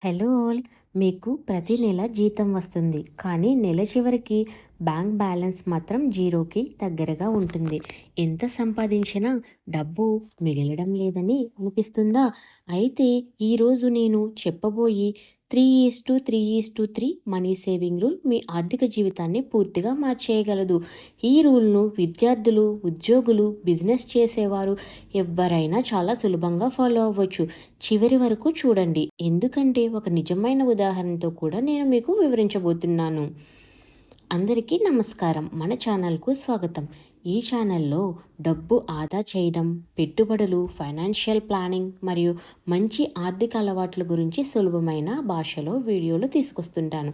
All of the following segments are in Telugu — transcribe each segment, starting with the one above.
Hello all. మీకు ప్రతి నెల జీతం వస్తుంది, కానీ నెల చివరికి బ్యాంక్ బ్యాలెన్స్ మాత్రం జీరోకి దగ్గరగా ఉంటుంది. ఎంత సంపాదించినా డబ్బు మిగలడం లేదని అనిపిస్తుందా? అయితే ఈరోజు నేను చెప్పబోయి 3:3:3 మనీ సేవింగ్ రూల్ మీ ఆర్థిక జీవితాన్ని పూర్తిగా మార్చేయగలదు. ఈ రూల్ను విద్యార్థులు, ఉద్యోగులు, బిజినెస్ చేసేవారు ఎవ్వరైనా చాలా సులభంగా ఫాలో అవ్వచ్చు. చివరి వరకు చూడండి, ఎందుకంటే ఒక నిజమైన ఉదాహరణతో కూడా నేను మీకు వివరించబోతున్నాను. అందరికీ నమస్కారం. మన ఛానల్కు స్వాగతం. ఈ ఛానల్లో డబ్బు ఆదా చేయడం, పెట్టుబడులు, ఫైనాన్షియల్ ప్లానింగ్ మరియు మంచి ఆర్థిక అలవాట్ల గురించి సులభమైన భాషలో వీడియోలు తీసుకొస్తుంటాను.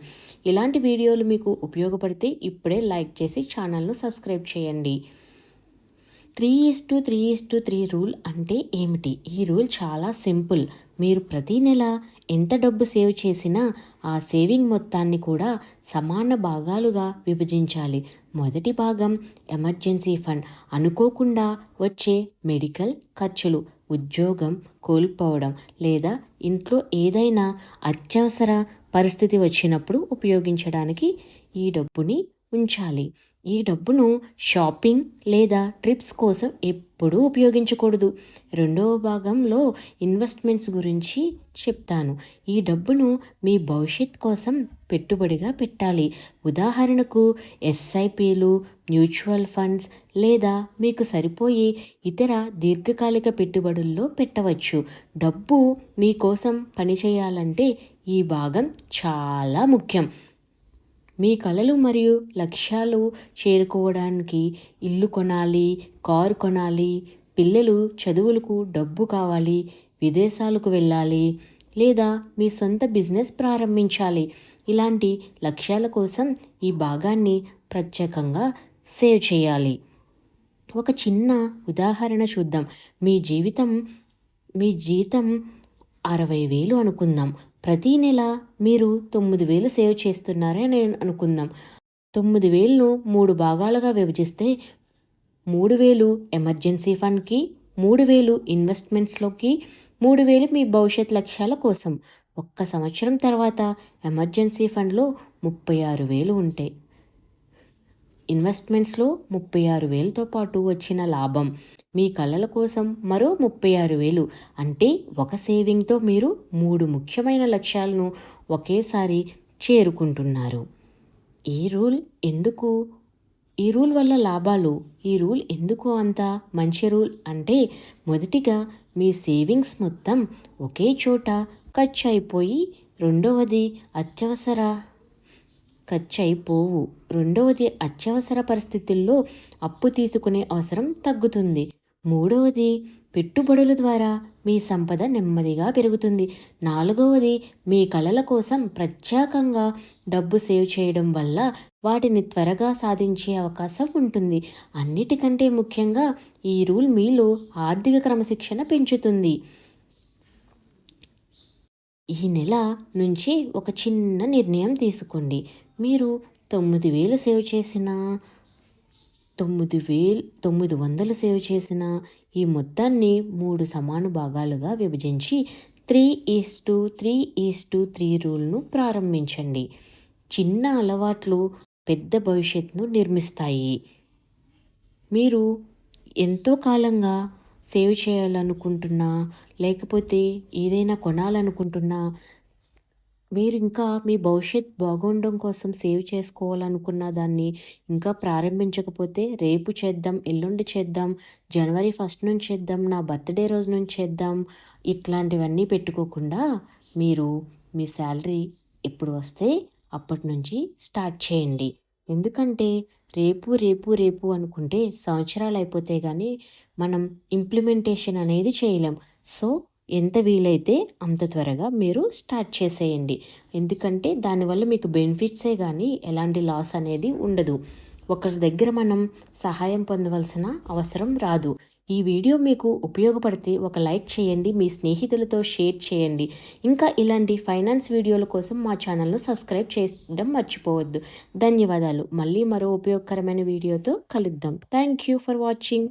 ఇలాంటి వీడియోలు మీకు ఉపయోగపడితే ఇప్పుడే లైక్ చేసి ఛానల్ను సబ్స్క్రైబ్ చేయండి. 3:3:3 రూల్ అంటే ఏమిటి? ఈ రూల్ చాలా సింపుల్. మీరు ప్రతి నెల ఎంత డబ్బు సేవ్ చేసినా ఆ సేవింగ్ మొత్తాన్ని కూడా సమాన భాగాలుగా విభజించాలి. మొదటి భాగం ఎమర్జెన్సీ ఫండ్, అనుకోకుండా వచ్చే మెడికల్ ఖర్చులు, ఉద్యోగం కోల్పోవడం లేదా ఇంట్లో ఏదైనా అత్యవసర పరిస్థితి వచ్చినప్పుడు ఉపయోగించడానికి ఈ డబ్బుని ఉంచాలి. ఈ డబ్బును షాపింగ్ లేదా ట్రిప్స్ కోసం ఎప్పుడూ ఉపయోగించకూడదు. రెండవ భాగంలో ఇన్వెస్ట్మెంట్స్ గురించి చెప్తాను. ఈ డబ్బును మీ భవిష్యత్ కోసం పెట్టుబడిగా పెట్టాలి. ఉదాహరణకు ఎస్ఐపిలు, మ్యూచువల్ ఫండ్స్ లేదా మీకు సరిపోయే ఇతర దీర్ఘకాలిక పెట్టుబడుల్లో పెట్టవచ్చు. డబ్బు మీకోసం పనిచేయాలంటే ఈ భాగం చాలా ముఖ్యం. మీ కలలు మరియు లక్ష్యాలు చేరుకోవడానికి ఇల్లు కొనాలి, కారు కొనాలి, పిల్లలు చదువులకు డబ్బు కావాలి, విదేశాలకు వెళ్ళాలి లేదా మీ సొంత బిజినెస్ ప్రారంభించాలి. ఇలాంటి లక్ష్యాల కోసం ఈ భాగాన్ని ప్రత్యేకంగా సేవ్ చేయాలి. ఒక చిన్న ఉదాహరణ చూద్దాం. మీ జీతం 60,000 అనుకుందాం. ప్రతి నెల మీరు 9,000 సేవ్ చేస్తున్నారని అనుకుందాం. 9,000ను 3 భాగాలుగా విభజిస్తే 3,000 ఎమర్జెన్సీ ఫండ్కి, 3,000 ఇన్వెస్ట్మెంట్స్లోకి, 3,000 మీ భవిష్యత్ లక్ష్యాల కోసం. ఒక్క సంవత్సరం తర్వాత ఎమర్జెన్సీ ఫండ్లో 36,000 ఉంటాయి. ఇన్వెస్ట్మెంట్స్లో 36,000తో పాటు వచ్చిన లాభం, మీ కళల కోసం మరో 36,000. అంటే ఒక సేవింగ్తో మీరు 3 ముఖ్యమైన లక్ష్యాలను ఒకేసారి చేరుకుంటున్నారు. ఈ రూల్ వల్ల లాభాలు. ఈ రూల్ ఎందుకు అంత మంచి రూల్ అంటే, మొదటిగా మీ సేవింగ్స్ మొత్తం ఒకే చోట ఖర్చు అయిపోయి రెండవది అత్యవసర పరిస్థితుల్లో అప్పు తీసుకునే అవసరం తగ్గుతుంది. మూడవది, పెట్టుబడుల ద్వారా మీ సంపద నెమ్మదిగా పెరుగుతుంది. నాలుగవది, మీ కలల కోసం ప్రత్యేకంగా డబ్బు సేవ్ చేయడం వల్ల వాటిని త్వరగా సాధించే అవకాశం ఉంటుంది. అన్నిటికంటే ముఖ్యంగా ఈ రూల్ మీలో ఆర్థిక క్రమశిక్షణ పెంచుతుంది. ఈ నెల నుంచి ఒక చిన్న నిర్ణయం తీసుకోండి. మీరు 9,000 సేవ్ చేసినా, 9,900 సేవ్ చేసిన ఈ మొత్తాన్ని 3 సమాన భాగాలుగా విభజించి 3:3:3 రూల్ను ప్రారంభించండి. చిన్న అలవాట్లు పెద్ద భవిష్యత్తును నిర్మిస్తాయి. మీరు ఎంతో కాలంగా సేవ్ చేయాలనుకుంటున్నా, లేకపోతే ఏదైనా కొనాలనుకుంటున్నా, మీరు ఇంకా మీ భవిష్యత్ బాగుండడం కోసం సేవ్ చేసుకోవాలనుకున్న దాన్ని ఇంకా ప్రారంభించకపోతే, రేపు చేద్దాం, ఎల్లుండి చేద్దాం, జనవరి 1 నుంచి చేద్దాం, నా బర్త్డే రోజు నుంచి చేద్దాం, ఇట్లాంటివన్నీ పెట్టుకోకుండా మీరు మీ శాలరీ ఎప్పుడు వస్తే అప్పటి నుంచి స్టార్ట్ చేయండి. ఎందుకంటే రేపు రేపు రేపు అనుకుంటే సంవత్సరాలు అయిపోతే కానీ మనం ఇంప్లిమెంటేషన్ అనేది చేయలేం. సో ఎంత వీలైతే అంత త్వరగా మీరు స్టార్ట్ చేసేయండి. ఎందుకంటే దానివల్ల మీకు బెనిఫిట్సే కానీ ఎలాంటి లాస్ అనేది ఉండదు. ఒకరి దగ్గర మనం సహాయం పొందవలసిన అవసరం రాదు. ఈ వీడియో మీకు ఉపయోగపడితే ఒక లైక్ చేయండి, మీ స్నేహితులతో షేర్ చేయండి. ఇంకా ఇలాంటి ఫైనాన్స్ వీడియోల కోసం మా ఛానల్ను సబ్స్క్రైబ్ చేయడం మర్చిపోవద్దు. ధన్యవాదాలు. మళ్ళీ మరో ఉపయోగకరమైన వీడియోతో కలుద్దాం. Thank you for watching.